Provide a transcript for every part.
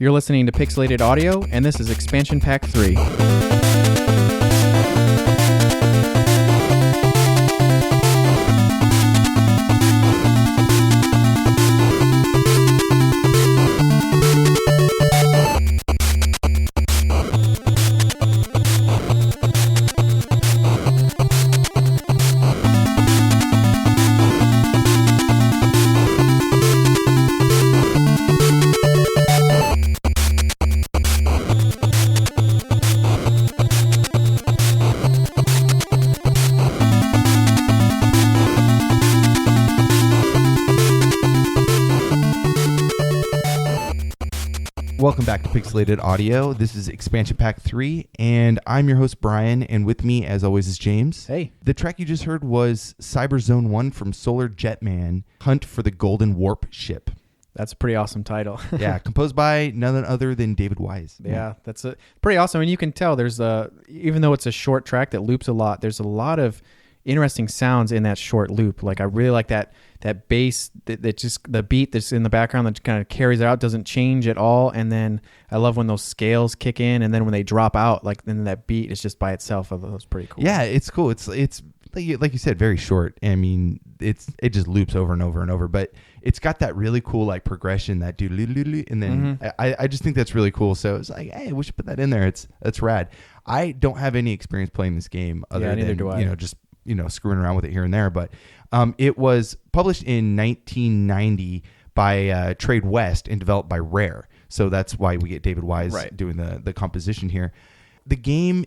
You're listening to Pixelated Audio, and this is Expansion Pack 3. Welcome back to Pixelated Audio. This is Expansion Pack 3, and I'm your host, Brian, and with me, as always, is James. Hey. The track you just heard was Cyber Zone 1 from Solar Jetman, Hunt for the Golden Warpship. That's a pretty awesome title. Yeah, composed by none other than David Wise. Yeah, that's pretty awesome. And you can tell there's even though it's a short track that loops a lot, there's a lot of interesting sounds in that short loop. Like I really like that bass that just the beat that's in the background that kind of carries it out, doesn't change at all. And then I love when those scales kick in, and then when they drop out, like then that beat is just by itself. That's pretty cool. Yeah, it's cool. It's like you said, very short. I mean, it just loops over and over and over, but it's got that really cool like progression, that do, and then I just think that's really cool. So it's like, hey, we should put that in there. That's rad. I don't have any experience playing this game other than do I. just screwing around with it here and there, but it was published in 1990 by Trade West and developed by Rare. So that's why we get David Wise doing the composition here. The game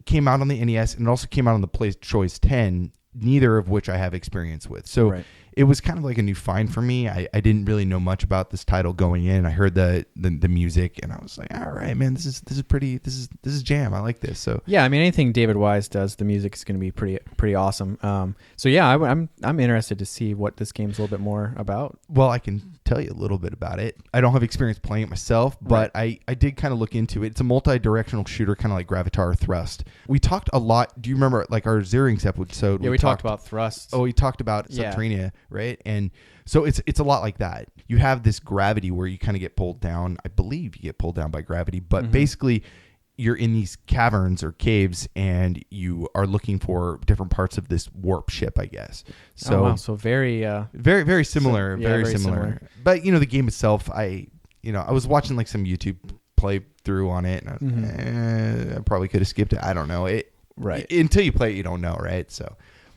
came out on the NES and it also came out on the PlayStation 10, neither of which I have experience with. So it was kind of like a new find for me. I didn't really know much about this title going in. I heard the music and I was like, all right, man, this is pretty. This is jam. I like this. So yeah, I mean, anything David Wise does, the music is going to be pretty awesome. So yeah, I'm interested to see what this game's a little bit more about. Well, I can tell you a little bit about it. I don't have experience playing it myself, but I did kind of look into it. It's a multi-directional shooter, kind of like Gravitar Thrust. We talked a lot. Do you remember like our Zeroings episode? Yeah, we talked about Thrust. Oh, we talked about Subterranea, right? And so it's a lot like that. You have this gravity where you kind of get pulled down. I believe you get pulled down by gravity, but basically you're in these caverns or caves and you are looking for different parts of this warp ship, I guess. So so very very similar, very similar. But the game itself, I was watching like some YouTube play through on it, and I probably could have skipped it. I don't know it. Until you play it, you don't know, right? So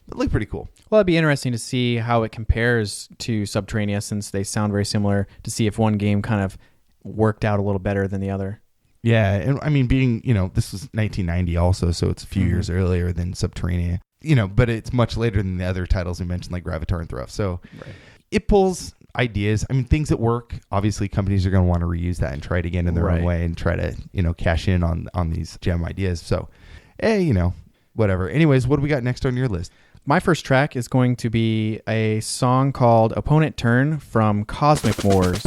it looked pretty cool. Well, it'd be interesting to see how it compares to Subterranea, since they sound very similar, to see if one game kind of worked out a little better than the other. Yeah, and I mean, being, this was 1990 also, so it's a few years earlier than Subterranea, but it's much later than the other titles we mentioned, like Gravitar and Thrust. So it pulls ideas. I mean, things that work. Obviously, companies are going to want to reuse that and try it again in their own way and try to, cash in on these gem ideas. So, whatever. Anyways, what do we got next on your list? My first track is going to be a song called Opponent Turn from Cosmic Wars.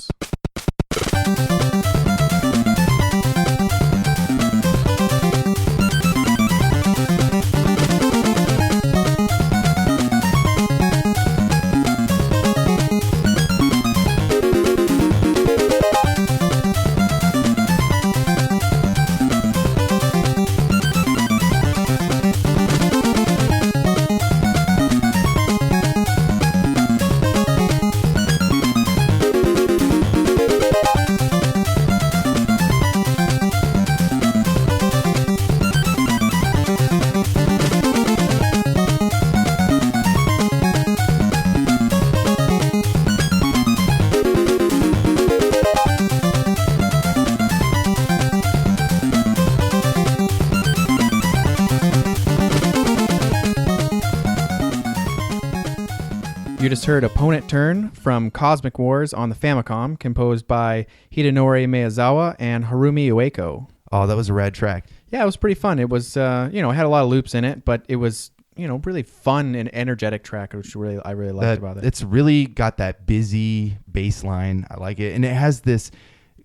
You just heard Opponent Turn from Cosmic Wars on the Famicom, composed by Hidenori Maezawa and Harumi Ueko. Oh, that was a rad track. Yeah, it was pretty fun. It was, it had a lot of loops in it, but it was, really fun and energetic track, which I really liked about it. It's really got that busy bass line. I like it. And it has this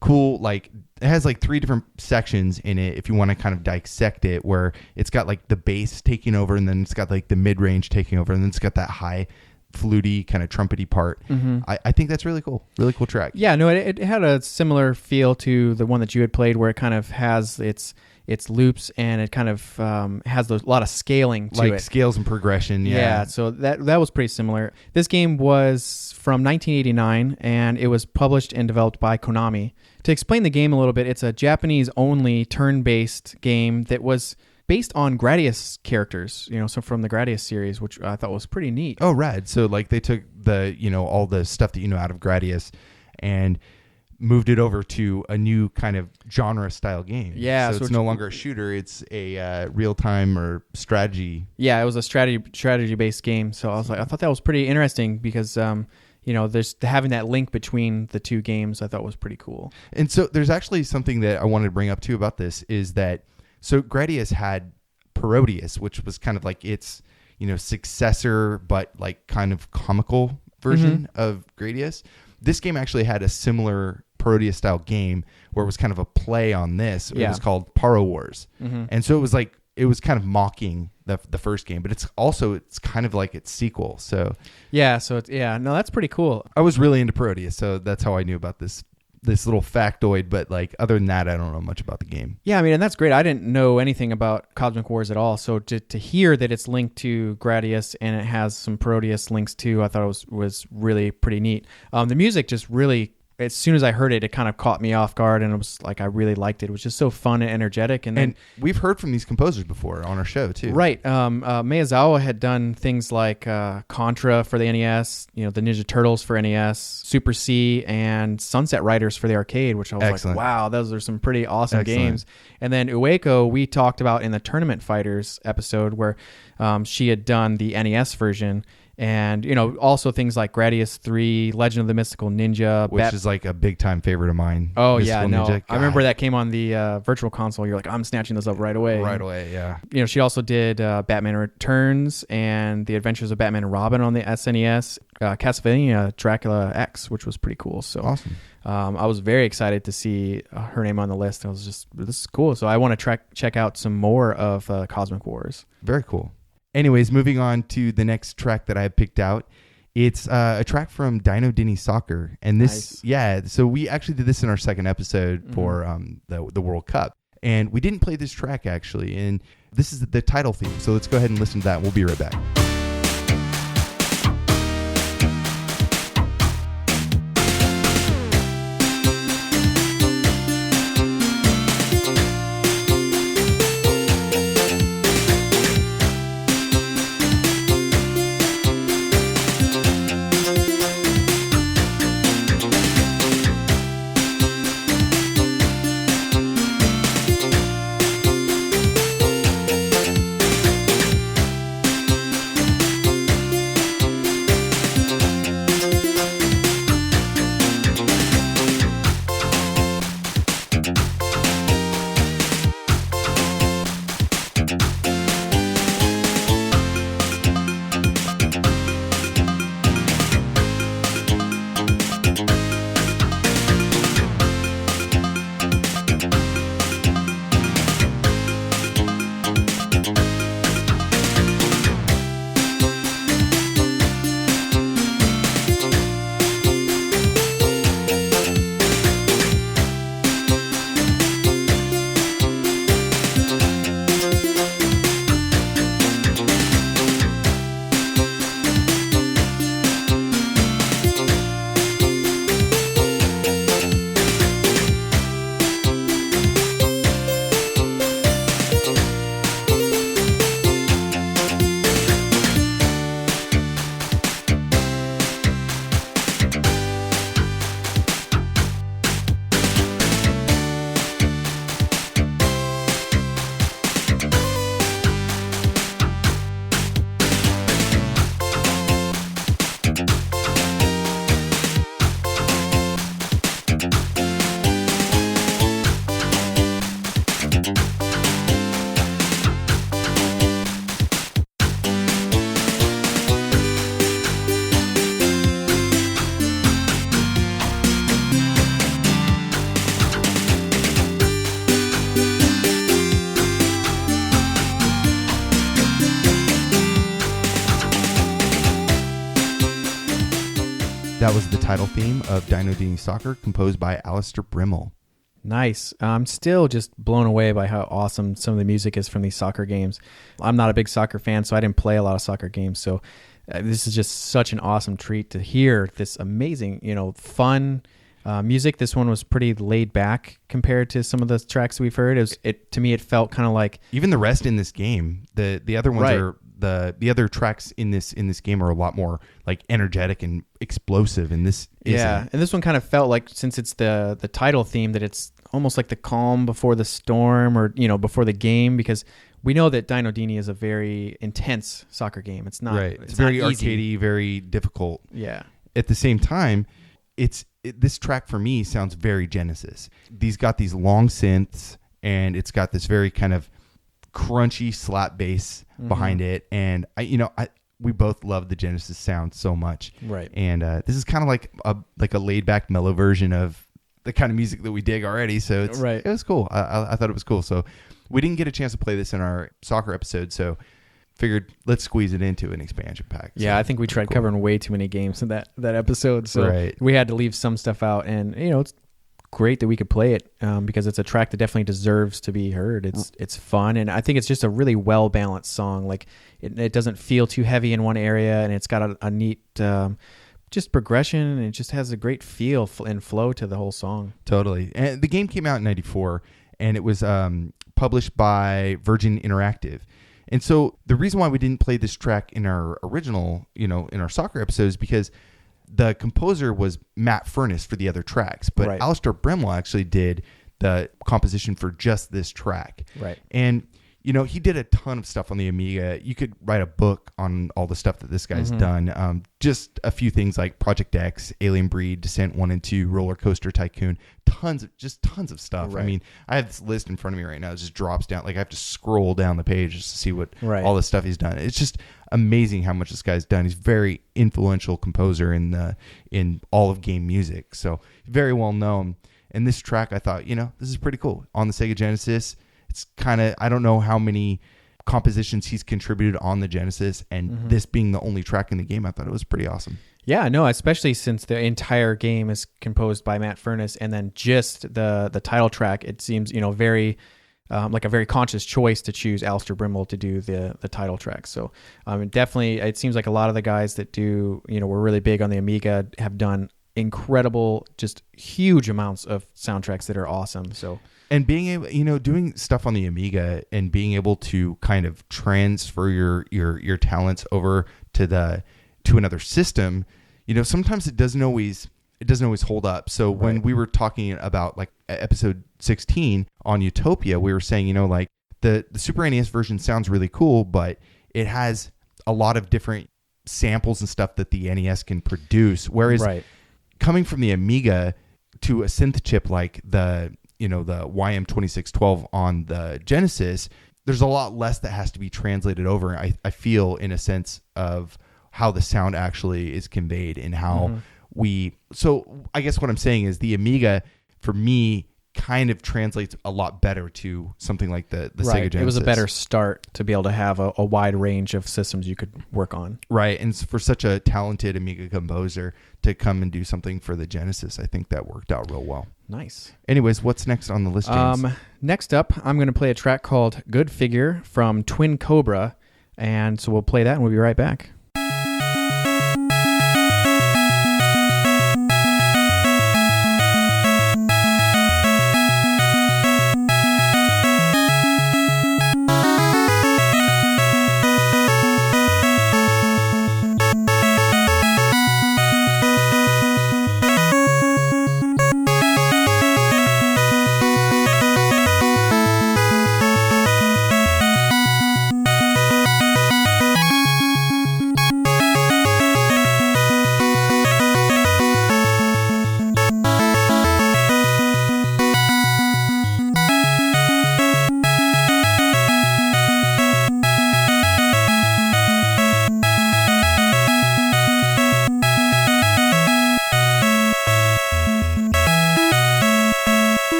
cool, it has like three different sections in it if you want to kind of dissect it, where it's got like the bass taking over, and then it's got like the mid-range taking over, and then it's got that high fluty kind of trumpety part. I think that's really cool track. Yeah, no, it had a similar feel to the one that you had played, where it kind of has its loops, and it kind of has a lot of scaling to like it. Scales and progression. Yeah, so that was pretty similar. This game was from 1989, and it was published and developed by Konami. To explain the game a little bit, it's a Japanese-only turn-based game that was based on Gradius characters, so from the Gradius series, which I thought was pretty neat. Oh, rad. So like they took the, all the stuff that out of Gradius and moved it over to a new kind of genre style game. Yeah. So it's no longer a shooter, it's a real-time or strategy. Yeah, it was a strategy-based game. So I thought that was pretty interesting because there's having that link between the two games I thought was pretty cool. And so there's actually something that I wanted to bring up too about this is that, so Gradius had Parodius, which was kind of like its, successor, but like kind of comical version of Gradius. This game actually had a similar Parodius style game where it was kind of a play on this. It was called Paro Wars. And so it was kind of mocking the first game, but it's kind of like its sequel. So that's pretty cool. I was really into Parodius, so that's how I knew about this little factoid, but like other than that, I don't know much about the game. Yeah, I mean, and that's great. I didn't know anything about Cosmic Wars at all, so to hear that it's linked to Gradius and it has some Parodius links too, I thought it was really pretty neat. The music just really, as soon as I heard it, it kind of caught me off guard, and it was like I really liked it. It was just so fun and energetic. And we've heard from these composers before on our show too. Right. Maezawa had done things like Contra for the NES, the Ninja Turtles for NES, Super C, and Sunset Riders for the arcade, which I was Excellent. like, wow, those are some pretty awesome Excellent. games. And then Ueko, we talked about in the Tournament Fighters episode where she had done the NES version. And, also things like Gradius 3, Legend of the Mystical Ninja. Which is like a big time favorite of mine. Oh, Mystical Ninja. I remember that came on the Virtual Console. You're like, I'm snatching this up right away. Right away, yeah. She also did Batman Returns and The Adventures of Batman and Robin on the SNES. Castlevania Dracula X, which was pretty cool. So awesome. I was very excited to see her name on the list. I was just, this is cool. So I want to check out some more of Cosmic Wars. Very cool. Anyways, moving on to the next track that I have picked out. It's a track from Dino Dini Soccer. And this, so we actually did this in our second episode for the World Cup. And we didn't play this track, actually. And this is the title theme. So let's go ahead and listen to that. We'll be right back. That was the title theme of Dino Dini Soccer, composed by Allister Brimble. Nice. I'm still just blown away by how awesome some of the music is from these soccer games. I'm not a big soccer fan, so I didn't play a lot of soccer games. So this is just such an awesome treat to hear this amazing, fun music. This one was pretty laid back compared to some of the tracks we've heard. To me, it felt kind of like even the rest in this game. The other ones are. The other tracks in this game are a lot more like energetic and explosive, and this isn't. And this one kind of felt like, since it's the title theme, that it's almost like the calm before the storm, or before the game, because we know that Dino Dini is a very intense soccer game. It's not right. It's very arcadey, very difficult. Yeah. At the same time, this track for me sounds very Genesis. These got these long synths, and it's got this very kind of crunchy slap bass behind it, and we both love the Genesis sound so much, right? And this is kind of like a laid back mellow version of the kind of music that we dig already. So it was cool. I thought it was cool. So we didn't get a chance to play this in our soccer episode, so figured let's squeeze it into an expansion pack. Yeah, so, I think we tried covering way too many games in that episode, so we had to leave some stuff out, and it's great that we could play it because it's a track that definitely deserves to be heard. It's fun, and I think it's just a really well balanced song. Like it doesn't feel too heavy in one area, and it's got a neat just progression, and it just has a great feel and flow to the whole song. Totally. And the game came out in '94, and it was published by Virgin Interactive. And so the reason why we didn't play this track in our original, in our soccer episode, is because the composer was Matt Furness for the other tracks, but Allister Brimble actually did the composition for just this track. Right. And, he did a ton of stuff on the Amiga. You could write a book on all the stuff that this guy's done. Just a few things like Project X, Alien Breed, Descent 1 and 2, Roller Coaster Tycoon, tons of stuff. Right. I mean, I have this list in front of me right now. It just drops down. Like I have to scroll down the page just to see what all the stuff he's done. It's just amazing how much this guy's done. He's a very influential composer in all of game music. So very well known. And this track, I thought, this is pretty cool. On the Sega Genesis, it's kind of, I don't know how many compositions he's contributed on the Genesis, and this being the only track in the game, I thought it was pretty awesome. Yeah, no, especially since the entire game is composed by Matt Furness, and then just the title track, it seems, very like a very conscious choice to choose Allister Brimble to do the title track. So definitely, it seems like a lot of the guys that do, were really big on the Amiga have done incredible, just huge amounts of soundtracks that are awesome. So. And being able, doing stuff on the Amiga and being able to kind of transfer your talents over to another system, sometimes it doesn't always hold up. So when we were talking about like episode 16 on Utopia, we were saying, like the Super NES version sounds really cool, but it has a lot of different samples and stuff that the NES can produce. Whereas coming from the Amiga to a synth chip like the YM2612 on the Genesis, there's a lot less that has to be translated over. I feel, in a sense of how the sound actually is conveyed and how so I guess what I'm saying is the Amiga, for me, kind of translates a lot better to something like the Sega Genesis. It was a better start to be able to have a wide range of systems you could work on. Right. And for such a talented Amiga composer to come and do something for the Genesis, I think that worked out real well. Nice. Anyways, what's next on the list, James? Next up, I'm going to play a track called Good Figure from Twin Cobra. And so we'll play that and we'll be right back.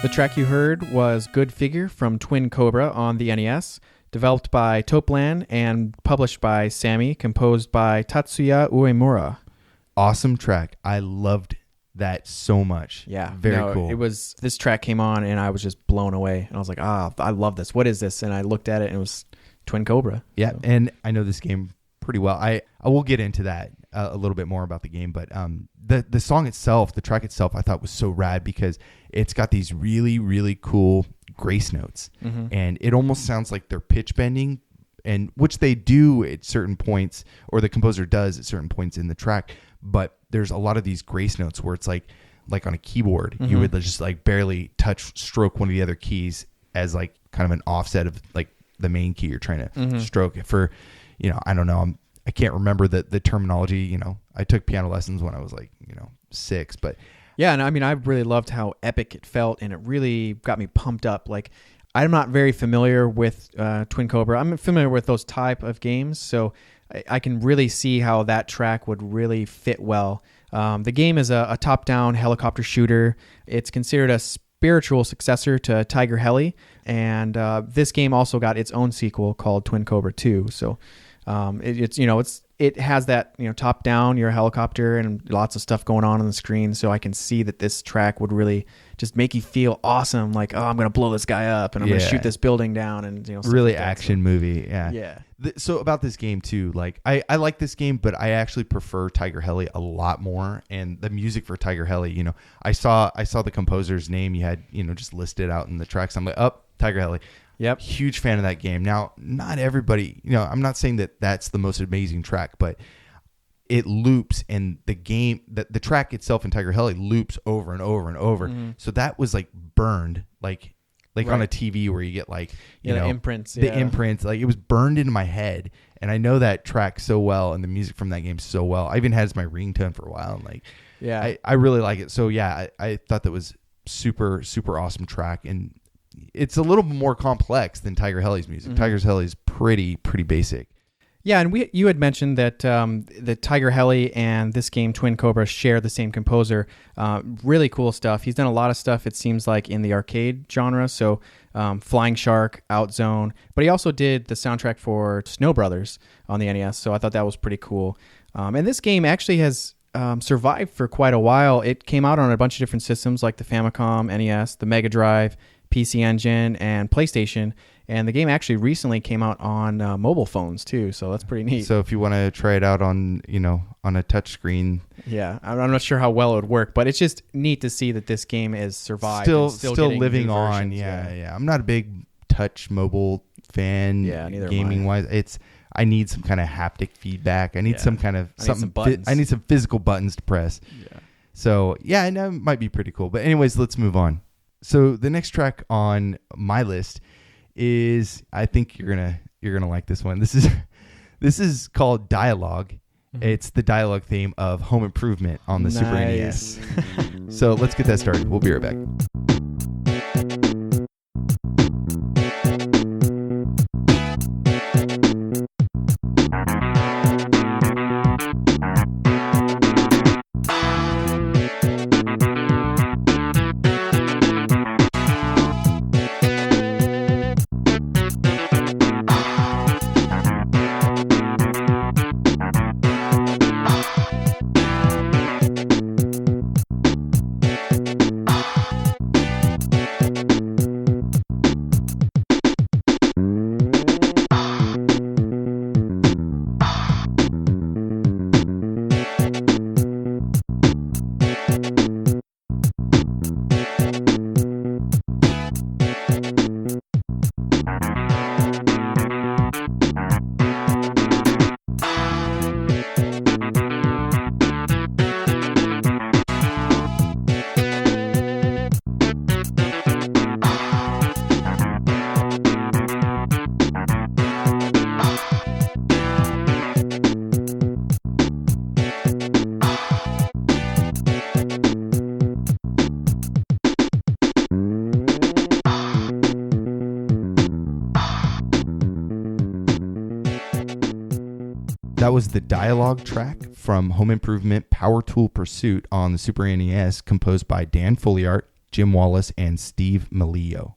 The track you heard was Good Figure from Twin Cobra on the NES, developed by Topeland and published by Sammy, composed by Tatsuya Uemura. Awesome track. I loved that so much. Yeah. Very cool. This track came on and I was just blown away. And I was like, I love this. What is this? And I looked at it and it was Twin Cobra. Yeah. So. And I know this game pretty well. I will get into that a little bit more about the game, but the song itself, the track itself, I thought was so rad because it's got these really, really cool grace notes, and it almost sounds like they're pitch bending, and which they do at certain points, or the composer does at certain points in the track. But there's a lot of these grace notes where it's like on a keyboard, you would just like barely stroke one of the other keys as like kind of an offset of like the main key you're trying to stroke it for. I don't know. I can't remember the terminology. I took piano lessons when I was like 6, but yeah, and I mean I really loved how epic it felt, and it really got me pumped up. Like I'm not very familiar with Twin Cobra. I'm familiar with those type of games, so I can really see how that track would really fit well. The game is a top-down helicopter shooter. It's considered a spiritual successor to Tiger Heli, and this game also got its own sequel called Twin Cobra 2. So it has that top down, you're a helicopter, and lots of stuff going on the screen. So I can see that this track would really just make you feel awesome, like, oh, I'm gonna blow this guy up and I'm gonna shoot this building down, and really like action movie. Yeah. So about this game too, like I like this game, but I actually prefer Tiger Heli a lot more. And the music for Tiger Heli, I saw the composer's name you had just listed out in the tracks. I'm like, Tiger Heli. Yep. Huge fan of that game. Now, not everybody, I'm not saying that that's the most amazing track, but it loops, and the game, the track itself in Tiger Heli loops over and over and over. So that was like burned, like on a TV where you get like, the imprints. The imprints, like it was burned into my head. And I know that track so well, and the music from that game so well. I even had it as my ringtone for a while. And like, I really like it. So yeah, I thought that was super, super awesome track. And it's a little more complex than Tiger Heli's music. Tiger Heli's pretty basic. Yeah, and you had mentioned that the Tiger Heli and this game Twin Cobra share the same composer. Really cool stuff. He's done a lot of stuff, it seems like, in the arcade genre. So Flying Shark, Outzone, but he also did the soundtrack for Snow Brothers on the NES. So I thought that was pretty cool. And this game actually has survived for quite a while. It came out on a bunch of different systems like the Famicom, NES, the Mega Drive, PC Engine, and PlayStation. And the game actually recently came out on mobile phones too, so that's pretty neat. So if you want to try it out on a touch screen, I'm not sure how well it would work, but it's just neat to see that this game has survived, still living on. Yeah. I'm not a big touch mobile fan. Yeah, neither gaming wise. I need some kind of haptic feedback. I need some kind of something. I need some physical buttons to press. Yeah. So yeah, I know it might be pretty cool. But anyways, let's move on. So the next track on my list is, I think you're gonna like this one. This is called Dialogue. It's the dialogue theme of Home Improvement on the Super NES. So let's get that started. We'll be right back. That was the dialogue track from Home Improvement Power Tool Pursuit on the Super NES, composed by Dan Foliart, Jim Wallace, and Steve Malio.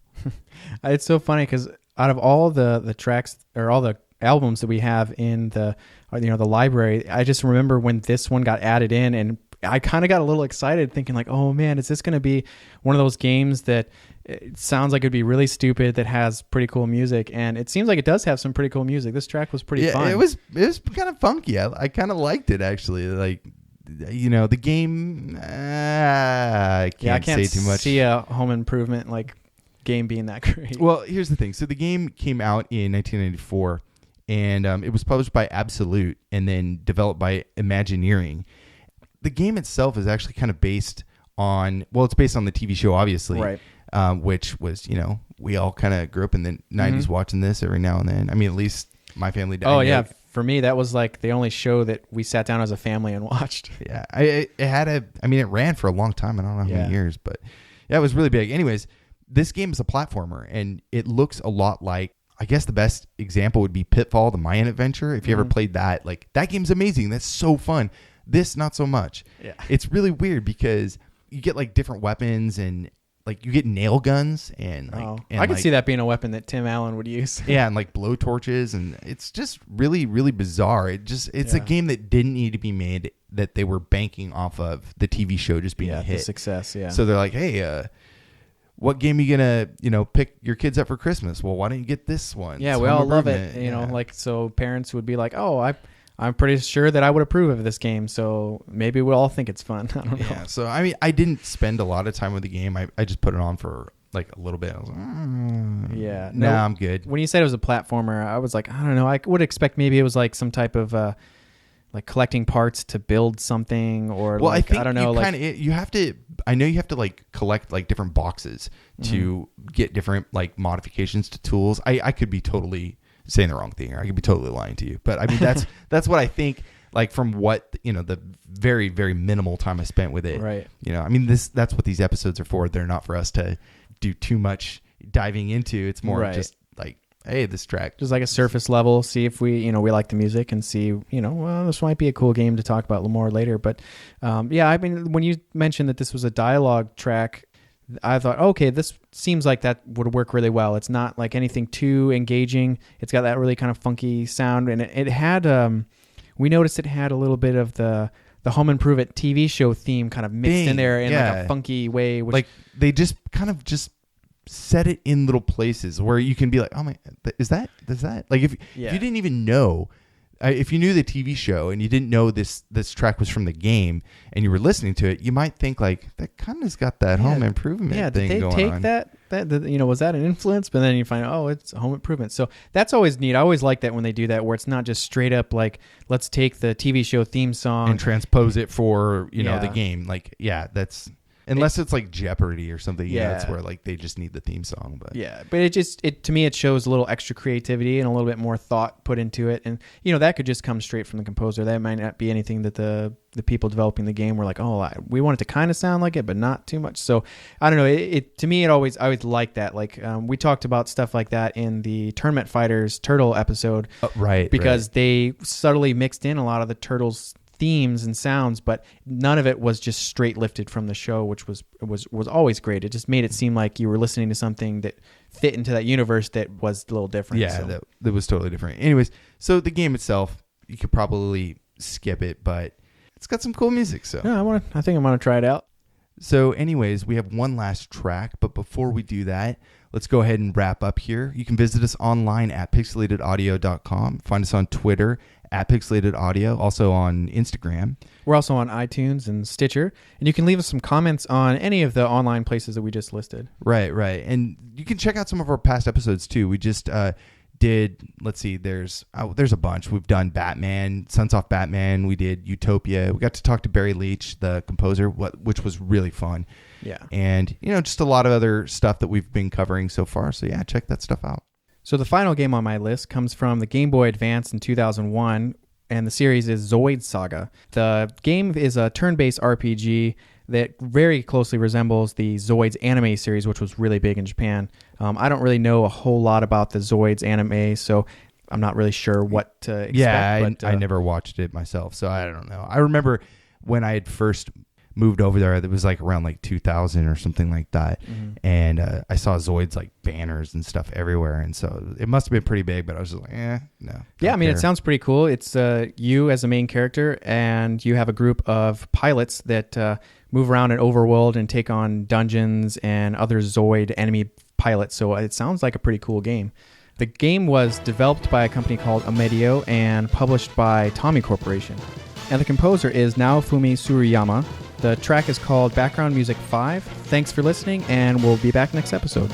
It's so funny because out of all the tracks or all the albums that we have in the library, I just remember when this one got added in, and I kind of got a little excited thinking like, oh man, is this going to be one of those games that it sounds like it'd be really stupid that has pretty cool music? And it seems like it does have some pretty cool music. This track was pretty fun. It was kind of funky. I kind of liked it actually. Like, the game, I can't say too much. See a home improvement like game being that great. Well, here's the thing. So the game came out in 1994, and it was published by Absolute and then developed by Imagineering. The game itself is actually kind of based on, it's based on the TV show, obviously, right. Which was, we all kind of grew up in the 90s watching this every now and then. I mean, at least my family did. Oh, yeah. For me, that was like the only show that we sat down as a family and watched. Yeah. It ran for a long time. I don't know how many years, but yeah, it was really big. Anyways, this game is a platformer, and it looks a lot like, I guess the best example would be Pitfall, the Mayan Adventure. If you ever played that, like, that game's amazing. That's so fun. This, not so much. Yeah. It's really weird because you get like different weapons, and like you get nail guns and like, I could see that being a weapon that Tim Allen would use. Yeah, and like blow torches, and it's just really, really bizarre. It's a game that didn't need to be made, that they were banking off of the TV show just being a hit. The success, yeah. So they're like, hey, what game are you gonna, pick your kids up for Christmas? Well, why don't you get this one? Yeah, we all love it. Like, so parents would be like, oh, I'm pretty sure that I would approve of this game, so maybe we'll all think it's fun. I don't know. Yeah, so I mean, I didn't spend a lot of time with the game. I just put it on for like a little bit. I was like, yeah, no, I'm good. When you said it was a platformer, I was like, I don't know. I would expect maybe it was like some type of like collecting parts to build something, or well, like, I think I don't know. You have to. I know you have to like collect like different boxes to get different like modifications to tools. I could be totally saying the wrong thing, or I could be totally lying to you, but I mean that's what I think, like, from what the very, very minimal time I spent with it. Right. I mean, that's what these episodes are for. They're not for us to do too much diving into. It's more just like, hey, this track, just like a surface level, see if we we like the music, and see well, this might be a cool game to talk about a little more later. But yeah, I mean, when you mentioned that this was a dialogue track, I thought, okay, this seems like that would work really well. It's not like anything too engaging. It's got that really kind of funky sound, and it had we noticed it had a little bit of the Home Improvement TV show theme kind of mixed in there in like a funky way. Which, like, they just kind of just set it in little places where you can be like, oh my, is that like, if you didn't even know. If you knew the TV show and you didn't know this track was from the game, and you were listening to it, you might think like, that kind of's got that Home Improvement thing going on. Did they take that was that an influence? But then you find, oh, it's Home Improvement. So that's always neat. I always like that when they do that, where it's not just straight up like, let's take the TV show theme song and transpose it for the game. Like, that's. Unless it's like Jeopardy or something, that's where like they just need the theme song. But but to me, it shows a little extra creativity and a little bit more thought put into it, and that could just come straight from the composer. That might not be anything that the people developing the game were like, oh, we want it to kind of sound like it, but not too much. So I don't know. To me, I always like that. Like we talked about stuff like that in the Tournament Fighters Turtle episode, right? Because they subtly mixed in a lot of the Turtles themes and sounds, but none of it was just straight lifted from the show, which was always great. It just made it seem like you were listening to something that fit into that universe that was a little different. Yeah, that was totally different. Anyways, so the game itself, you could probably skip it, but it's got some cool music. So yeah, I think I'm gonna try it out. So anyways, we have one last track, but before we do that, let's go ahead and wrap up here. You can visit us online at pixelatedaudio.com. Find us on Twitter at Pixelated Audio, also on Instagram. We're also on iTunes and Stitcher, and you can leave us some comments on any of the online places that we just listed. Right. And you can check out some of our past episodes too. We just did, let's see, there's a bunch. We've done Batman, Sunsoft Batman. We did Utopia. We got to talk to Barry Leach, the composer, which was really fun. Yeah. And, just a lot of other stuff that we've been covering so far. So yeah, check that stuff out. So the final game on my list comes from the Game Boy Advance in 2001, and the series is Zoids Saga. The game is a turn-based RPG that very closely resembles the Zoids anime series, which was really big in Japan. I don't really know a whole lot about the Zoids anime, so I'm not really sure what to expect. Yeah, I never watched it myself, so I don't know. I remember when I had first moved over there. It was like around like 2000 or something like that. And I saw Zoids like banners and stuff everywhere. And so it must have been pretty big, but I was just like, no. Yeah, I mean, it sounds pretty cool. It's you as a main character, and you have a group of pilots that move around an overworld and take on dungeons and other Zoid enemy pilots. So it sounds like a pretty cool game. The game was developed by a company called Amedio and published by Tommy Corporation. And the composer is Naofumi Tsuruyama. The track is called Background Music 5. Thanks for listening, and we'll be back next episode.